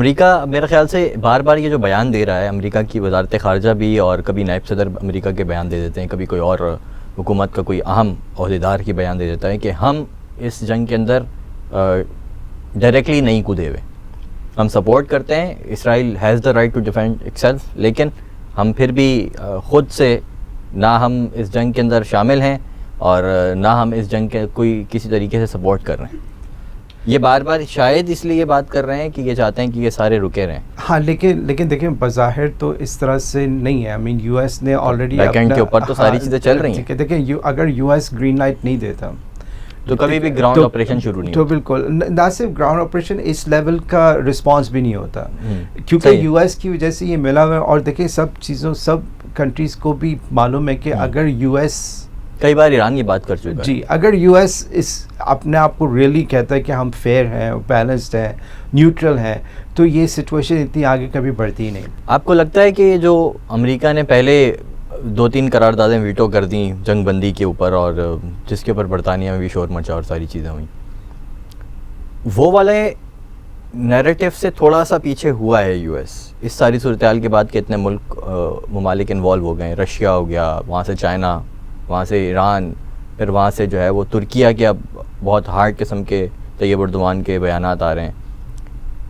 America मेरे ख्याल से बार बार ये जो बयान दे रहा है, अमेरिका की वजारत ख़ारजा भी, और कभी नायब सदर अमेरिका के बयान दे देते हैं, कभी कोई और हुकूमत का कोई अहम ओहदेदार की बयान दे देता है कि हम इस जंग के अंदर डायरेक्टली नहीं कूदे हुए, हम सपोर्ट करते हैं, Israel has the right to defend itself, लेकिन हम फिर भी ख़ुद से ना हम इस जंग के अंदर शामिल हैं और ना हम इस जंग के कोई किसी तरीके से सपोर्ट कर रहे हैं। ये बार बार शायद इसलिए ये बात कर रहे हैं कि ये चाहते हैं कि ये सारे रुके रहें। हाँ, लेकिन देखिए बज़ाहिर तो इस तरह से नहीं है। आई मीन यूएस ने ऑलरेडी बैकएंड के ऊपर तो सारी चीज़ें चल रही हैं। देखिए अगर यूएस ग्रीन लाइट नहीं देता तो कभी भी ग्राउंड ऑपरेशन शुरू नहीं तो बिल्कुल ना, सिर्फ ग्राउंड ऑपरेशन, इस लेवल का रिस्पांस भी नहीं होता, क्योंकि यूएस की वजह से ये मिला हुआ है। और देखिए सब कंट्रीज़ को भी मालूम है कि अगर यूएस, कई बार ईरान की बात कर चुका है जी, अगर यूएस इस अपने आप को रियली कहता है कि हम फेयर हैं, बैलेंस्ड हैं, न्यूट्रल हैं, तो ये सिचुएशन इतनी आगे कभी बढ़ती ही नहीं। आपको लगता है कि जो अमेरिका ने पहले 2-3 करारदादें वीटो कर दी जंग बंदी के ऊपर, और जिसके ऊपर बरतानिया में भी शोर मचा और सारी चीज़ें हुई, वो वाले नैरेटिव से थोड़ा सा पीछे हुआ है यूएस इस सारी सूरत हाल के बाद? कि इतने ममालिक इन्वॉल्व हो गए, रशिया हो गया, वहाँ से चाइना, वहाँ से ईरान, फिर वहाँ से जो है वो तुर्किया के अब बहुत हार्ड किस्म के तैयब एर्दोगान के बयानात आ रहे हैं।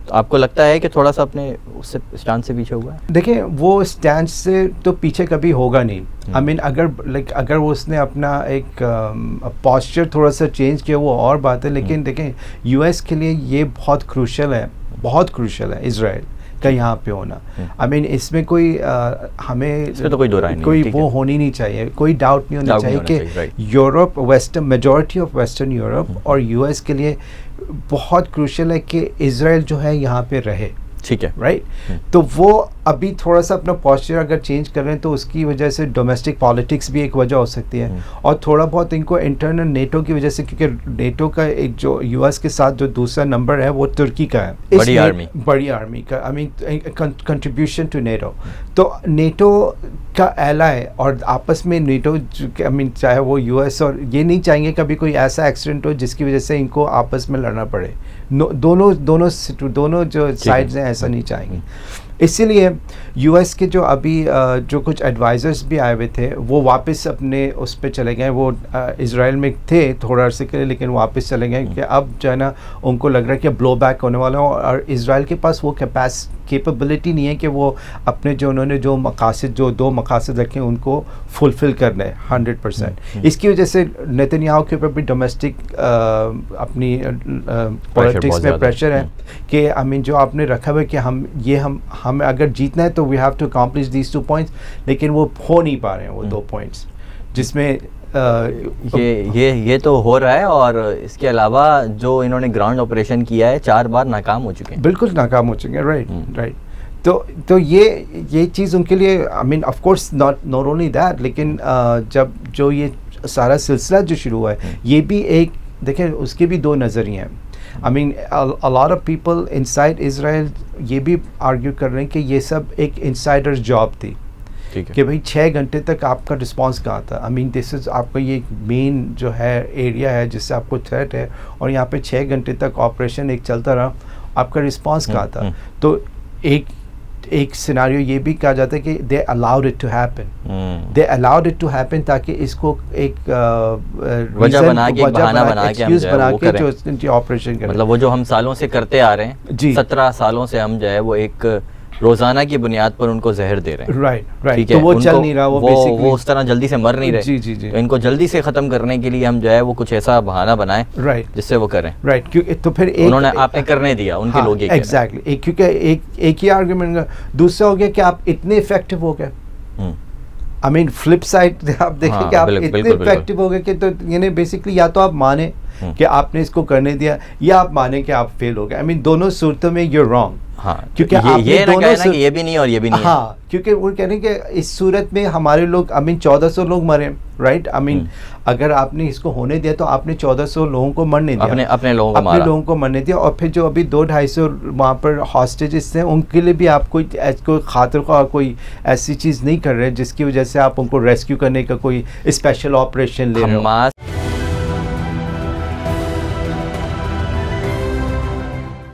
तो आपको लगता है कि थोड़ा सा अपने उससे स्टैंड से पीछे हुआ है? देखिए वो स्टैंड से तो पीछे कभी होगा नहीं। आई मीन अगर वो उसने अपना एक पॉस्चर थोड़ा सा चेंज किया वो और बात है, लेकिन देखें यूएस के लिए ये बहुत क्रूशल है इजराइल का यहाँ पे होना। आई मीन इसमें कोई हमें इसमें तो कोई दो राय नहीं, कोई वो होनी नहीं चाहिए, कोई डाउट नहीं होना चाहिए कि Europe, western, majority of western Europe और यूएस के लिए बहुत क्रूशल है कि इजराइल जो है यहाँ पे रहे। ठीक है, राइट। तो वो अभी थोड़ा सा अपना पॉस्चर अगर चेंज कर रहे हैं तो उसकी वजह से डोमेस्टिक पॉलिटिक्स भी एक वजह हो सकती है, और थोड़ा बहुत इनको इंटरनल नेटो की वजह से, क्योंकि नेटो का एक जो यूएस के साथ जो दूसरा नंबर है वो तुर्की का है, बड़ी आर्मी का। I mean contribution to NATO, तो नेटो का एलाय और आपस में नेटो, आई मीन चाहे वो यूएस, और ये नहीं चाहेंगे कभी कोई ऐसा एक्सीडेंट हो जिसकी वजह से इनको आपस में लड़ना पड़े। दोनों जो साइड्स हैं ऐसा नहीं चाहेंगे। इसीलिए यूएस के जो अभी जो कुछ एडवाइज़र्स भी आए हुए थे वो वापस अपने उस पे चले गए। वो इजराइल में थे थोड़ा अर्से के लिए, लेकिन वापस चले गए कि अब जो है ना उनको लग रहा है कि ब्लो बैक होने वाला हो, और इजराइल के पास वो कैपेबिलिटी नहीं है कि वो अपने जो उन्होंने जो दो मकासद रखे उनको फुलफ़िल करना है 100%। इसकी वजह से नेतन्याहू के ऊपर भी डोमेस्टिक अपनी पॉलिटिक्स में प्रेशर है कि आई मीन जो आपने रखा हुआ है कि हमें अगर जीतना है तो we have to accomplish these 2 points, लेकिन वो हो नहीं पा रहे हैं वो 2 पॉइंट्स, जिसमें ये तो हो रहा है। और इसके अलावा जो इन्होंने ग्राउंड ऑपरेशन किया है 4 बार नाकाम हो चुके हैं। बिल्कुल नाकाम हो चुके हैं, राइट। तो ये चीज़ उनके लिए, I mean of course not only that, लेकिन जब जो ये सारा सिलसिला जो शुरू हुआ है, ये भी एक देखें उसके भी 2 नज़रिए हैं। I mean a lot of people inside Israel ये भी आर्ग्यू कर रहे हैं कि ये सब एक इंसाइडर जॉब थी, कि भाई 6 घंटे तक आपका रिस्पांस कहाँ था। आई मीन दिस इज़ आपका ये मेन जो है एरिया है जिससे आपको थ्रेट है, और यहाँ पे 6 घंटे तक ऑपरेशन एक चलता रहा, आपका रिस्पांस कहाँ था। तो एक सिनारियो ये भी कहा जाता है कि they allowed it to happen ताकि इसको एक वजह बना के, बहाना बना के जो ऑपरेशन करें। मतलब वो जो हम सालों से करते आ रहे हैं, 17 सालों से हम जो है वो एक रोजाना की बुनियाद पर उनको जहर दे रहे हैं। राइट। तो वो चल नहीं रहा, वो उस तरह जल्दी से मर नहीं रहे। जी। तो इनको जल्दी से खत्म करने के लिए हम जो है वो कुछ ऐसा बहाना बनाएं, जिससे वो करें। राइट। क्योंकि तो फिर उन्होंने आपने करने दिया, उनके लोग एग्जैक्टली, क्योंकि एक ही आर्गुमेंट। दूसरा हो गया कि आप इतने इफेक्टिव हो गए। आई मीन फ्लिप साइड आप देखें कि आप इतने इफेक्टिव हो गए कि, तो यानी बेसिकली या तो आप माने कि आपने इसको करने दिया, या आप माने कि आप फेल हो गए। आई मीन दोनों सूरतों में you're wrong। हाँ, क्योंकि ये ना कहना कि ये भी नहीं और ये भी नहीं। हाँ, क्योंकि वो कह रहे हैं कि इस सूरत में हमारे लोग, आई मीन 1400 लोग मरे, राइट। आई मीन अगर आपने इसको होने दिया तो आपने 1400 लोगों को मरने दिया, अपने लोगों को मरने दिया। और फिर जो अभी 200-250 वहाँ पर हॉस्टेजेस थे उनके लिए भी आप कोई खातिर का कोई ऐसी चीज़ नहीं कर रहे जिसकी वजह से आप उनको रेस्क्यू करने का कोई स्पेशल ऑपरेशन ले रहे हो।